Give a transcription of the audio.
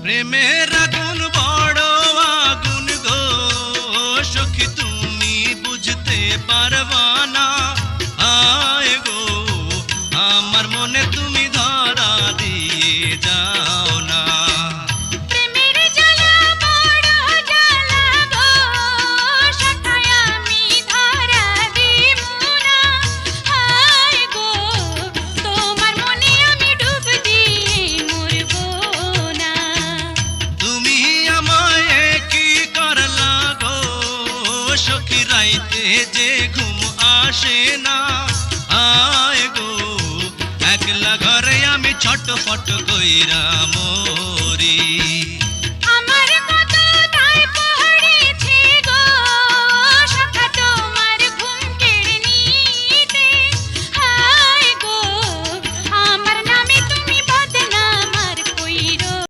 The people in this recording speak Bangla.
প্রেমের আগুন বড় আগুন গো সখী তুমি বুঝতে পারবা না আয় গো আমার মনে তুমি ধরা দিয়ে যাও না প্রেমের জ্বালা বড় জ্বালা গো সখায় আমি ধরা দিব না হায় গো তোমার মনে আমি ডুব দিয়ে মরব না তুমি আমায় কি করলা গো সখী রাইতে যে ঘুম আসে না আয় গো একলা ঘরে আমি ছটফট কইরা মরি